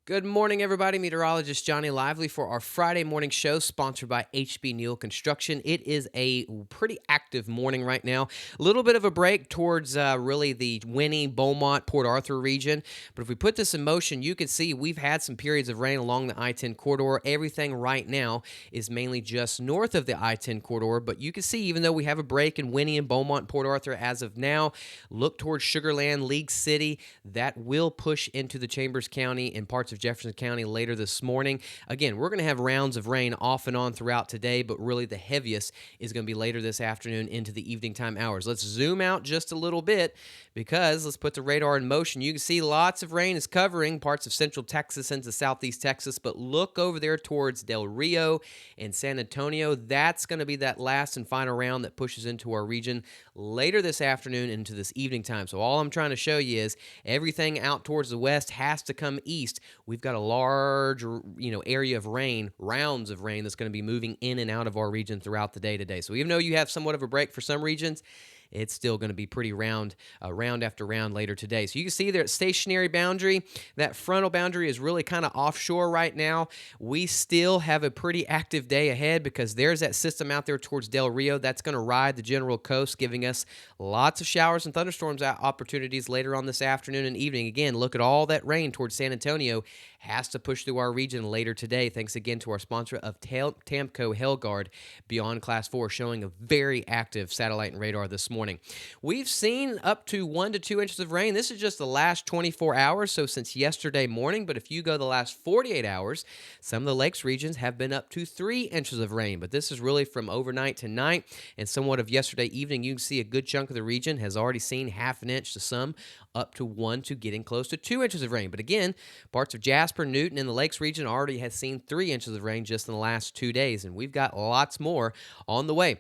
Good morning, everybody. Meteorologist Johnny Lively for our Friday morning show, sponsored by HB Neal Construction. It is a pretty active morning right now. A little bit of a break towards really the Winnie, Beaumont, Port Arthur region. But if we put this in motion, you can see we've had some periods of rain along the I-10 corridor. Everything right now is mainly just north of the I-10 corridor. But you can see, even though we have a break in Winnie and Beaumont, Port Arthur as of now, look towards Sugar Land, League City. That will push into the Chambers County and parts of Jefferson County later this morning. Again, we're going to have rounds of rain off and on throughout today, but really the heaviest is going to be later this afternoon into the evening time hours. Let's zoom out just a little bit because let's put the radar in motion. You can see lots of rain is covering parts of central Texas into southeast Texas, but look over there towards Del Rio and San Antonio. That's going to be that last and final round that pushes into our region later this afternoon into this evening time. So all I'm trying to show you is everything out towards the west has to come east. We've got a large, area of rain, rounds of rain that's going to be moving in and out of our region throughout the day today. So even though you have somewhat of a break for some regions, it's still going to be pretty round after round later today. So you can see there at stationary boundary, that frontal boundary is really kind of offshore right now. We still have a pretty active day ahead because there's that system out there towards Del Rio that's going to ride the general coast, giving us lots of showers and thunderstorms opportunities later on this afternoon and evening. Again, look at all that rain towards San Antonio has to push through our region later today. Thanks again to our sponsor of Tamco Hellguard Beyond Class 4, showing a very active satellite and radar this morning. We've seen up to 1 to 2 inches of rain. This is just the last 24 hours, so since yesterday morning. But if you go the last 48 hours, some of the lakes regions have been up to 3 inches of rain. But this is really from overnight to night and somewhat of yesterday evening. You can see a good chunk of the region has already seen half an inch to some up to 1 to getting close to 2 inches of rain. But again, parts of Jasper, Newton, and the Lakes region already has seen 3 inches of rain just in the last 2 days, and we've got lots more on the way.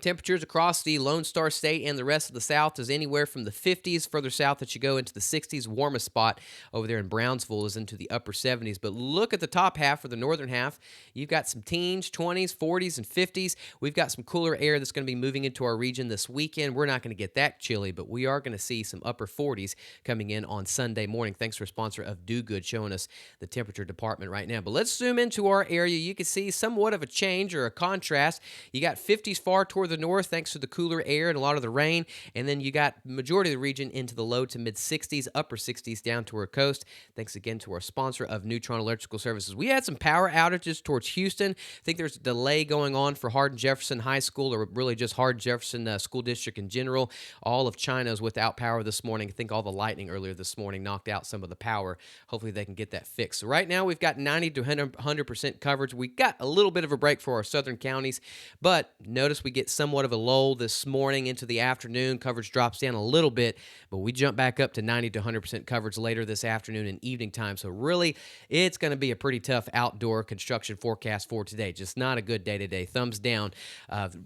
Temperatures across the Lone Star State and the rest of the South is anywhere from the 50s. Further south that you go into the 60s. Warmest spot over there in Brownsville is into the upper 70s. But look at the top half or the northern half. You've got some teens, 20s, 40s, and 50s. We've got some cooler air that's going to be moving into our region this weekend. We're not going to get that chilly, but we are going to see some upper 40s coming in on Sunday morning. Thanks to our sponsor of Do Good showing us the temperature department right now. But let's zoom into our area. You can see somewhat of a change or a contrast. You got 50s far toward the north thanks to the cooler air and a lot of the rain, and then you got majority of the region into the low to mid 60s, upper 60s down to our coast. Thanks again to our sponsor of Neutron Electrical Services. We had some power outages towards Houston. I think there's a delay going on for Hardin Jefferson High School, or really just Hardin Jefferson School District in general. All of China is without power this morning. I think all the lightning earlier this morning knocked out some of the power. Hopefully they can get that fixed. So right now we've got 90 to 100% coverage. We got a little bit of a break for our southern counties, but notice we get somewhat of a lull this morning into the afternoon. Coverage drops down a little bit, but we jump back up to 90 to 100% coverage later this afternoon and evening time. So really, it's going to be a pretty tough outdoor construction forecast for today. Just not a good day today. Thumbs down.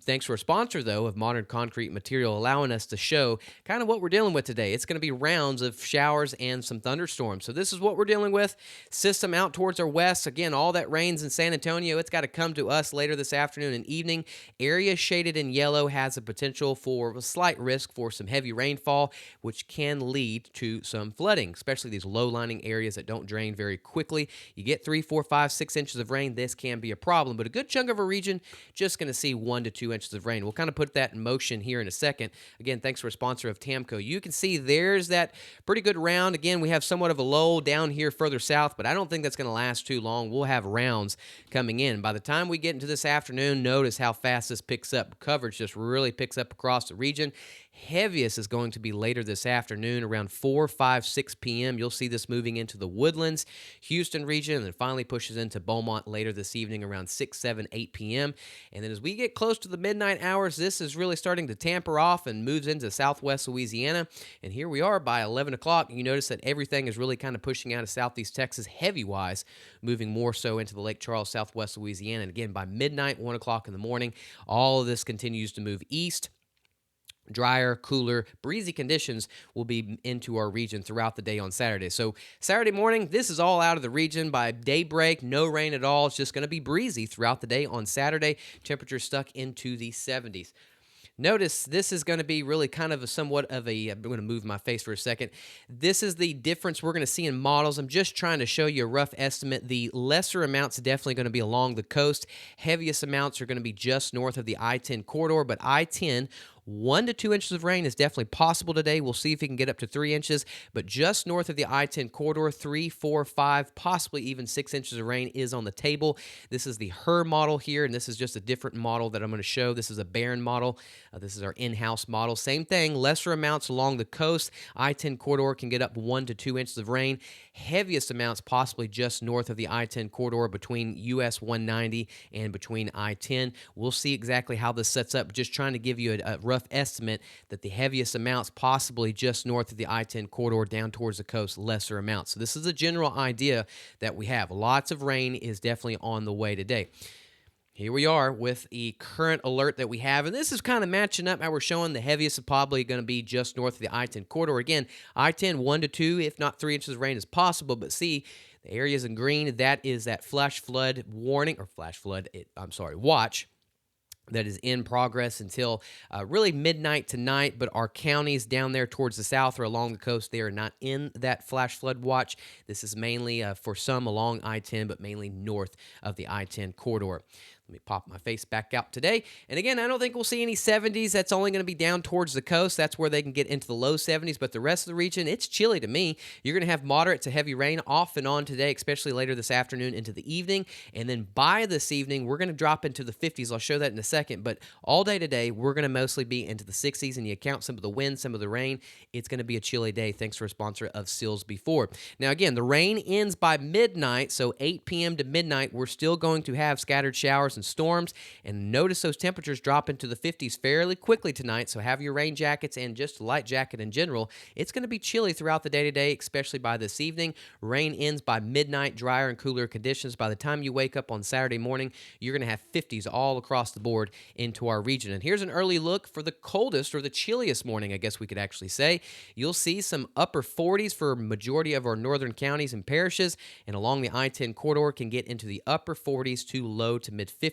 Thanks to our sponsor, though, of Modern Concrete Material, allowing us to show kind of what we're dealing with today. It's going to be rounds of showers and some thunderstorms. So this is what we're dealing with. System out towards our west. Again, all that rains in San Antonio, it's got to come to us later this afternoon and evening. Area shaded in yellow has a potential for a slight risk for some heavy rainfall, which can lead to some flooding, especially these low-lying areas that don't drain very quickly. You get 3, 4, 5, 6 inches of rain, this can be a problem, but a good chunk of a region just going to see 1 to 2 inches of rain. We'll kind of put that in motion here in a second. Again, thanks to our sponsor of Tamco. You can see there's that pretty good round. Again, we have somewhat of a lull down here further south, but I don't think that's going to last too long. We'll have rounds coming in. By the time we get into this afternoon, notice how fast this picks up. Coverage just really picks up across the region. Heaviest is going to be later this afternoon around 4, 5, 6 p.m. You'll see this moving into the Woodlands, Houston region, and then finally pushes into Beaumont later this evening around 6, 7, 8 p.m. And then as we get close to the midnight hours, this is really starting to tamper off and moves into southwest Louisiana. And here we are by 11 o'clock. You notice that everything is really kind of pushing out of southeast Texas heavy-wise, moving more so into the Lake Charles, southwest Louisiana. And again, by midnight, 1 o'clock in the morning, all of this continues to move east. Drier, cooler, breezy conditions will be into our region throughout the day on Saturday. So Saturday morning, this is all out of the region. By daybreak, no rain at all. It's just going to be breezy throughout the day on Saturday. Temperatures stuck into the 70s. Notice this is going to be really kind of a somewhat of a, I'm going to move my face for a second. This is the difference we're going to see in models. I'm just trying to show you a rough estimate. The lesser amounts are definitely going to be along the coast. Heaviest amounts are going to be just north of the I-10 corridor, but I-10, 1 to 2 inches of rain is definitely possible today. We'll see if we can get up to 3 inches, but just north of the I-10 corridor, 3, 4, 5, possibly even 6 inches of rain is on the table. This is the HRRR model here, and this is just a different model that I'm going to show. This is a Barron model. This is our in-house model. Same thing, lesser amounts along the coast. I-10 corridor can get up 1 to 2 inches of rain. Heaviest amounts possibly just north of the I-10 corridor between US 190 and between I-10. We'll see exactly how this sets up. Just trying to give you a rough estimate that the heaviest amounts possibly just north of the I-10 corridor down towards the coast, lesser amounts. So this is a general idea that we have. Lots of rain is definitely on the way today. Here we are with the current alert that we have, and this is kind of matching up how we're showing the heaviest is probably going to be just north of the I-10 corridor. Again, I-10, 1 to 2, if not 3 inches of rain is possible, but see, the areas in green, that is that flash flood warning, or watch that is in progress until really midnight tonight, but our counties down there towards the south or along the coast, they are not in that flash flood watch. This is mainly for some along I-10, but mainly north of the I-10 corridor. Let me pop my face back out today. And again, I don't think we'll see any 70s. That's only going to be down towards the coast. That's where they can get into the low 70s. But the rest of the region, it's chilly to me. You're going to have moderate to heavy rain off and on today, especially later this afternoon into the evening. And then by this evening, we're going to drop into the 50s. I'll show that in a second. But all day today, we're going to mostly be into the 60s. And you account some of the wind, some of the rain, it's going to be a chilly day. Thanks for a sponsor of Sills Before. Now, again, the rain ends by midnight. So 8 p.m. to midnight, we're still going to have scattered showers and storms, and notice those temperatures drop into the 50s fairly quickly tonight, so have your rain jackets and just a light jacket in general. It's going to be chilly throughout the day today, especially by this evening. Rain ends by midnight, drier and cooler conditions. By the time you wake up on Saturday morning, you're going to have 50s all across the board into our region. And here's an early look for the coldest or the chilliest morning, I guess we could actually say. You'll see some upper 40s for a majority of our northern counties and parishes, and along the I-10 corridor can get into the upper 40s to low to mid 50s.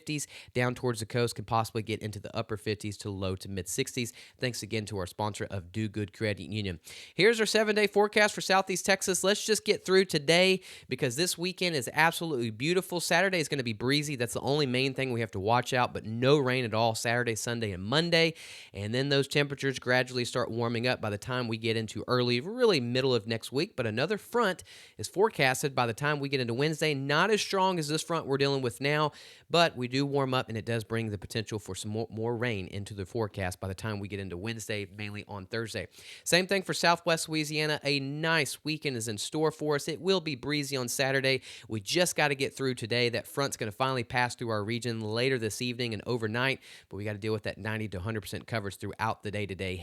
Down towards the coast can possibly get into the upper 50s to low to mid 60s. Thanks again to our sponsor of Do Good Credit Union. Here's our 7-day forecast for Southeast Texas. Let's just get through today because this weekend is absolutely beautiful. Saturday is going to be breezy. That's the only main thing we have to watch out, but no rain at all Saturday, Sunday, and Monday. And then those temperatures gradually start warming up by the time we get into early, really middle of next week. But another front is forecasted by the time we get into Wednesday. Not as strong as this front we're dealing with now, but we do warm up, and it does bring the potential for some more rain into the forecast by the time we get into Wednesday, mainly on Thursday. Same thing for Southwest Louisiana. A nice weekend is in store for us. It will be breezy on Saturday. We just got to get through today. That front's going to finally pass through our region later this evening and overnight, but we got to deal with that 90 to 100% coverage throughout the day today.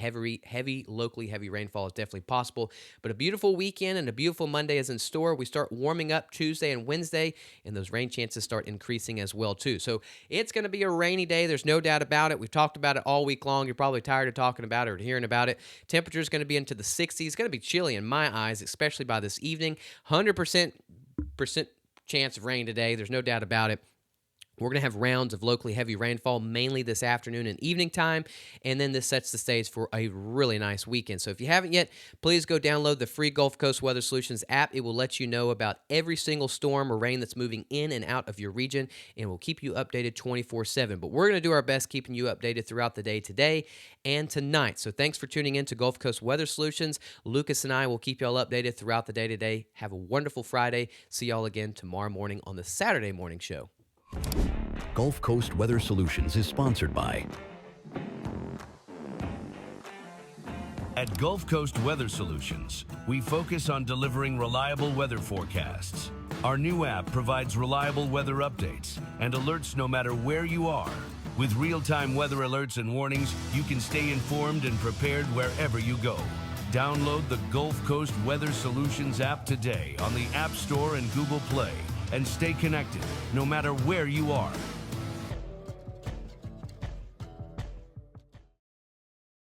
Locally heavy rainfall is definitely possible, but a beautiful weekend and a beautiful Monday is in store. We start warming up Tuesday and Wednesday, and those rain chances start increasing as well too. So it's going to be a rainy day. There's no doubt about it. We've talked about it all week long. You're probably tired of talking about it or hearing about it. Temperature is going to be into the 60s. It's going to be chilly in my eyes, especially by this evening. 100% chance of rain today. There's no doubt about it. We're going to have rounds of locally heavy rainfall, mainly this afternoon and evening time, and then this sets the stage for a really nice weekend. So if you haven't yet, please go download the free Gulf Coast Weather Solutions app. It will let you know about every single storm or rain that's moving in and out of your region, and will keep you updated 24/7. But we're going to do our best keeping you updated throughout the day today and tonight. So thanks for tuning in to Gulf Coast Weather Solutions. Lucas and I will keep y'all updated throughout the day today. Have a wonderful Friday. See y'all again tomorrow morning on the Saturday morning show. Gulf Coast Weather Solutions is sponsored by. At Gulf Coast Weather Solutions, we focus on delivering reliable weather forecasts. Our new app provides reliable weather updates and alerts no matter where you are. With real-time weather alerts and warnings, you can stay informed and prepared wherever you go. Download the Gulf Coast Weather Solutions app today on the App Store and Google Play, and stay connected no matter where you are.